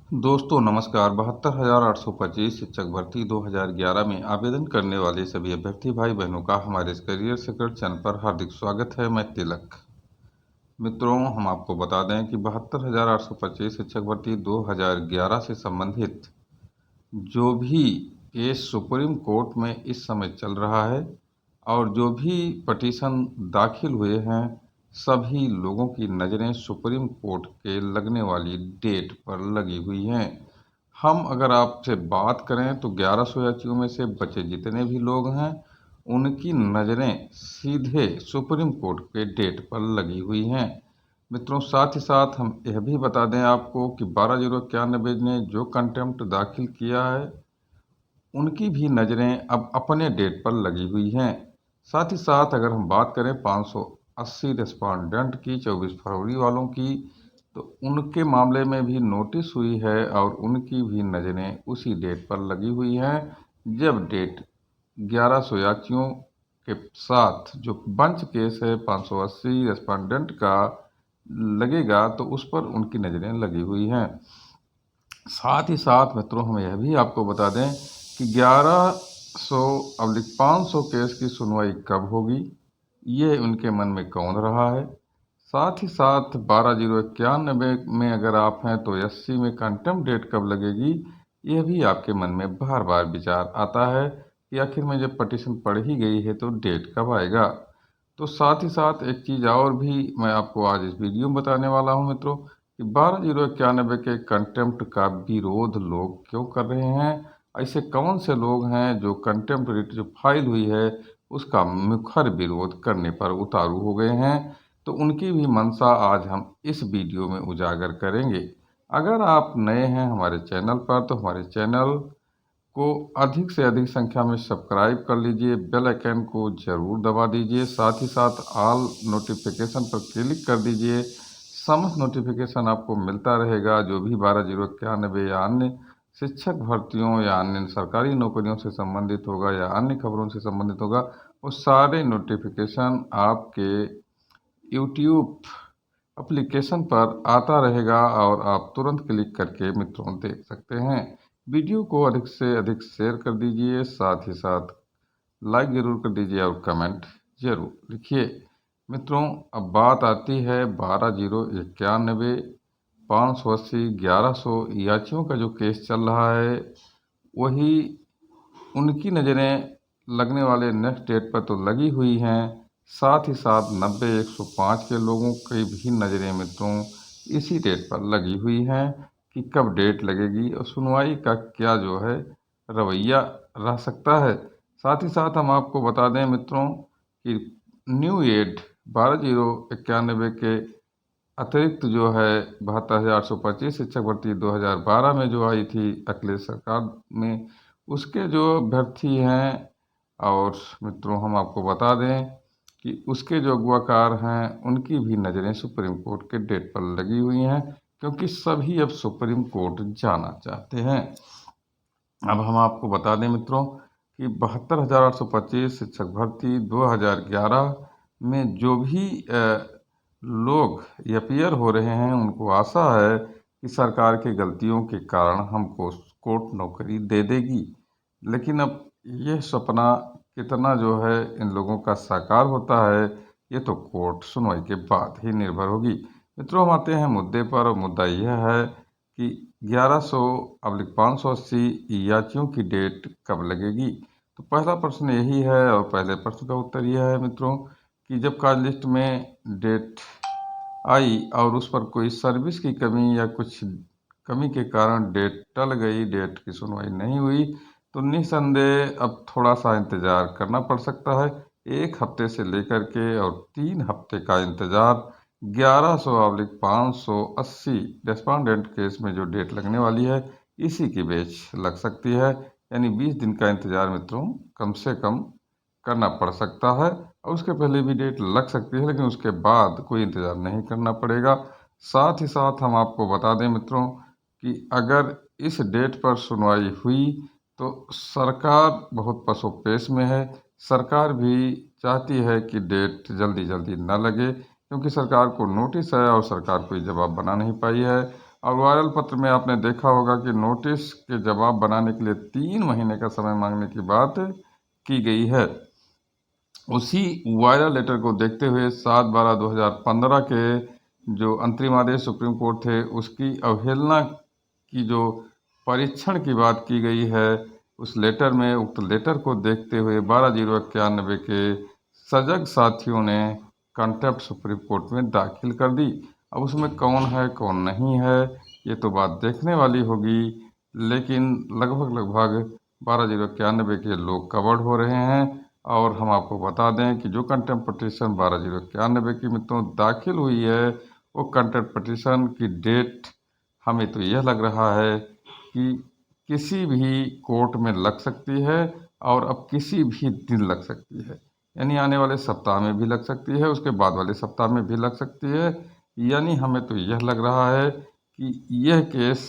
दोस्तों नमस्कार। 72,825 शिक्षक भर्ती 2011 में आवेदन करने वाले सभी अभ्यर्थी भाई बहनों का हमारे इस करियर सीक्रेट चैनल पर हार्दिक स्वागत है। मैं तिलक। मित्रों, हम आपको बता दें कि 72,825 शिक्षक भर्ती 2011 से संबंधित जो भी केस सुप्रीम कोर्ट में इस समय चल रहा है और जो भी पटिशन दाखिल हुए हैं, सभी लोगों की नज़रें सुप्रीम कोर्ट के लगने वाली डेट पर लगी हुई हैं। हम अगर आपसे बात करें तो 1100 याचियों में से बचे जितने भी लोग हैं, उनकी नज़रें सीधे सुप्रीम कोर्ट के डेट पर लगी हुई हैं। मित्रों, साथ ही साथ हम यह भी बता दें आपको कि 12,091 ने जो कंटेम्प्ट दाखिल किया है, उनकी भी नज़रें अब अपने डेट पर लगी हुई हैं। साथ ही साथ अगर हम बात करें 580 रेस्पोंडेंट की 24 फरवरी वालों की, तो उनके मामले में भी नोटिस हुई है और उनकी भी नज़रें उसी डेट पर लगी हुई हैं जब डेट 1100 याचियों के साथ जो बंच केस है 580 रेस्पोंडेंट का लगेगा, तो उस पर उनकी नज़रें लगी हुई हैं। साथ ही साथ मित्रों, हम यह भी आपको बता दें कि 1100/500 केस की सुनवाई कब होगी, ये उनके मन में कौंध रहा है। साथ ही साथ 12,091 में अगर आप हैं तो 80 में कंटेम्प्ट डेट कब लगेगी, यह भी आपके मन में बार बार विचार आता है कि आखिर में जब पटिशन पढ़ ही गई है तो डेट कब आएगा। तो साथ ही साथ एक चीज़ और भी मैं आपको आज इस वीडियो में बताने वाला हूं मित्रों कि 12,091 के कंटेम्प्ट का विरोध लोग क्यों कर रहे हैं। ऐसे कौन से लोग हैं जो कंटेम्प्ट रिट जो फाइल हुई है उसका मुखर विरोध करने पर उतारू हो गए हैं, तो उनकी भी मंशा आज हम इस वीडियो में उजागर करेंगे। अगर आप नए हैं हमारे चैनल पर, तो हमारे चैनल को अधिक से अधिक संख्या में सब्सक्राइब कर लीजिए, बेल आइकन को जरूर दबा दीजिए, साथ ही साथ ऑल नोटिफिकेशन पर क्लिक कर दीजिए। समस्त नोटिफिकेशन आपको मिलता रहेगा। जो भी 12,091 या अन्य शिक्षक भर्तियों या अन्य सरकारी नौकरियों से संबंधित होगा या अन्य खबरों से संबंधित होगा, वो सारे नोटिफिकेशन आपके यूट्यूब एप्लीकेशन पर आता रहेगा और आप तुरंत क्लिक करके मित्रों देख सकते हैं। वीडियो को अधिक से अधिक शेयर कर दीजिए, साथ ही साथ लाइक ज़रूर कर दीजिए और कमेंट ज़रूर लिखिए। मित्रों, अब बात आती है 12,091 580 1100 याचियों का जो केस चल रहा है, वही उनकी नज़रें लगने वाले नेक्स्ट डेट पर तो लगी हुई हैं। साथ ही साथ 90 105 के लोगों की भी नज़रें मित्रों इसी डेट पर लगी हुई हैं कि कब डेट लगेगी और सुनवाई का क्या जो है रवैया रह सकता है। साथ ही साथ हम आपको बता दें मित्रों कि न्यू एड 12,091 के अतिरिक्त जो है 72,825 शिक्षक भर्ती 2012 में जो आई थी अखिलेश सरकार में, उसके जो अभ्यर्थी हैं, और मित्रों हम आपको बता दें कि उसके जो अगवाकार हैं उनकी भी नज़रें सुप्रीम कोर्ट के डेट पर लगी हुई हैं, क्योंकि सभी अब सुप्रीम कोर्ट जाना चाहते हैं। अब हम आपको बता दें मित्रों कि 72,825 शिक्षक भर्ती 2011 में जो भी लोग अपीयर हो रहे हैं, उनको आशा है कि सरकार की गलतियों के कारण हमको कोर्ट नौकरी दे देगी। लेकिन अब यह सपना कितना जो है इन लोगों का साकार होता है, ये तो कोर्ट सुनवाई के बाद ही निर्भर होगी। मित्रों, हम आते हैं मुद्दे पर, और मुद्दा यह है कि 1100/580 याचियों की डेट कब लगेगी। तो पहला प्रश्न यही है, और पहले प्रश्न का उत्तर यह है मित्रों कि जब कार्ड लिस्ट में डेट आई और उस पर कोई सर्विस की कमी या कुछ कमी के कारण डेट टल गई, डेट की सुनवाई नहीं हुई, तो निसंदेह अब थोड़ा सा इंतज़ार करना पड़ सकता है। 1 हफ्ते से लेकर के और 3 हफ्ते का इंतज़ार 1100/580 रेस्पोंडेंट केस में जो डेट लगने वाली है, इसी की बेच लग सकती है। यानी 20 दिन का इंतज़ार मित्रों कम से कम करना पड़ सकता है, और उसके पहले भी डेट लग सकती है, लेकिन उसके बाद कोई इंतज़ार नहीं करना पड़ेगा। साथ ही साथ हम आपको बता दें मित्रों कि अगर इस डेट पर सुनवाई हुई तो सरकार बहुत पसोपेश में है। सरकार भी चाहती है कि डेट जल्दी जल्दी न लगे, क्योंकि सरकार को नोटिस है और सरकार कोई जवाब बना नहीं पाई है। और वायरल पत्र में आपने देखा होगा कि नोटिस के जवाब बनाने के लिए 3 महीने का समय मांगने की बात की गई है। उसी वायरल लेटर को देखते हुए 7/12/2015 के जो अंतरिम आदेश सुप्रीम कोर्ट थे उसकी अवहेलना की जो परीक्षण की बात की गई है, उस लेटर में उक्त लेटर को देखते हुए 12/091 के सजग साथियों ने कंटेम्प्ट सुप्रीम कोर्ट में दाखिल कर दी। अब उसमें कौन है कौन नहीं है ये तो बात देखने वाली होगी, लेकिन लगभग 12/091 के लोग कवर्ड हो रहे हैं। और हम आपको बता दें कि जो कंटेम्प्ट पिटीशन 12/091 की मित्रों दाखिल हुई है, वो कंटेम्प्ट पिटीशन की डेट हमें तो यह लग रहा है कि किसी भी कोर्ट में लग सकती है और अब किसी भी दिन लग सकती है। यानी आने वाले सप्ताह में भी लग सकती है, उसके बाद वाले सप्ताह में भी लग सकती है। यानी हमें तो यह लग रहा है कि यह केस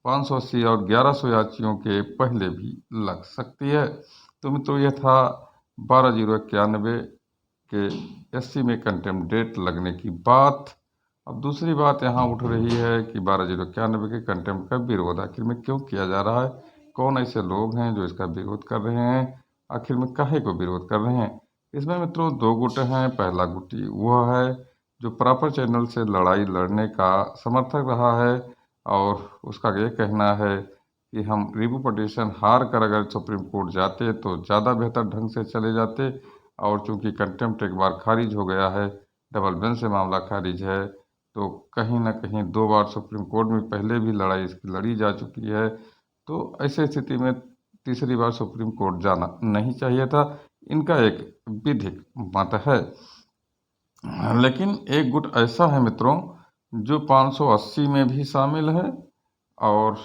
580 और 1100 याचियों के पहले भी लग सकती है। तो मित्रों यह था 12/091 के एससी में कंटेम्प्ट डेट लगने की बात। अब दूसरी बात यहाँ उठ रही है कि 12/091 के कंटेम्प्ट का विरोध आखिर में क्यों किया जा रहा है, कौन ऐसे लोग हैं जो इसका विरोध कर रहे हैं, आखिर में काहे को विरोध कर रहे हैं। इसमें मित्रों दो गुट हैं। पहला गुट वह है जो प्रॉपर चैनल से लड़ाई लड़ने का समर्थक रहा है और उसका ये कहना है कि हम रिव्यू पिटीशन हार कर अगर सुप्रीम कोर्ट जाते तो ज़्यादा बेहतर ढंग से चले जाते, और चूंकि कंटेम्प्ट एक बार खारिज हो गया है, डबल बेंच से मामला खारिज है, तो कहीं ना कहीं 2 बार सुप्रीम कोर्ट में पहले भी लड़ाई इसकी लड़ी जा चुकी है। तो ऐसे स्थिति में तीसरी बार सुप्रीम कोर्ट जाना नहीं चाहिए था, इनका एक विधिक मत है। लेकिन एक गुट ऐसा है मित्रों जो 580 में भी शामिल है और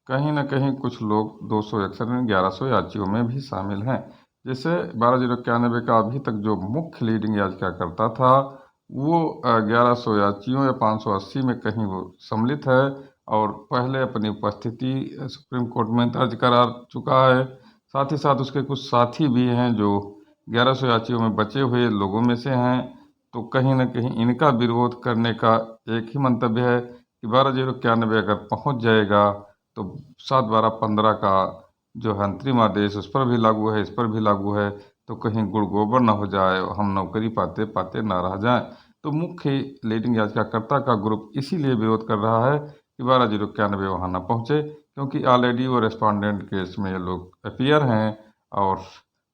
कहीं ना कहीं कुछ लोग 261 में 1100 याचियों में भी शामिल हैं। जैसे 12/091 का अभी तक जो मुख्य लीडिंग याचिकाकर्ता था वो 1100 याचियों या 580 में कहीं वो सम्मिलित है और पहले अपनी उपस्थिति सुप्रीम कोर्ट में दर्ज करा चुका है। साथ ही साथ उसके कुछ साथी भी हैं जो 1100 याचियों में बचे हुए लोगों में से हैं। तो कहीं ना कहीं इनका विरोध करने का एक ही मंतव्य है कि 12/091 अगर पहुंच जाएगा तो 7/12/15 का जो है अंतरिम आदेश उस पर भी लागू है, इस पर भी लागू है, तो कहीं गुड़ गोबर न हो जाए, हम नौकरी पाते पाते न रह जाएं। तो मुख्य लीडिंग याचिकाकर्ता का ग्रुप इसीलिए विरोध कर रहा है कि 12/091 वहाँ न पहुँचे, क्योंकि ऑलरेडी वो रेस्पोंडेंट केस में ये लोग अपीयर हैं और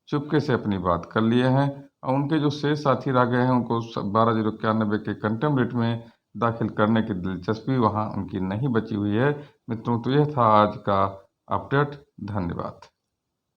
चुपके से अपनी बात कर लिए हैं और उनके जो शेष साथी रह गए हैं उनको 12/091 के कंटेम्प्ट रिट में दाखिल करने की दिलचस्पी वहाँ उनकी नहीं बची हुई है। मित्रों तो यह था आज का अपडेट। धन्यवाद।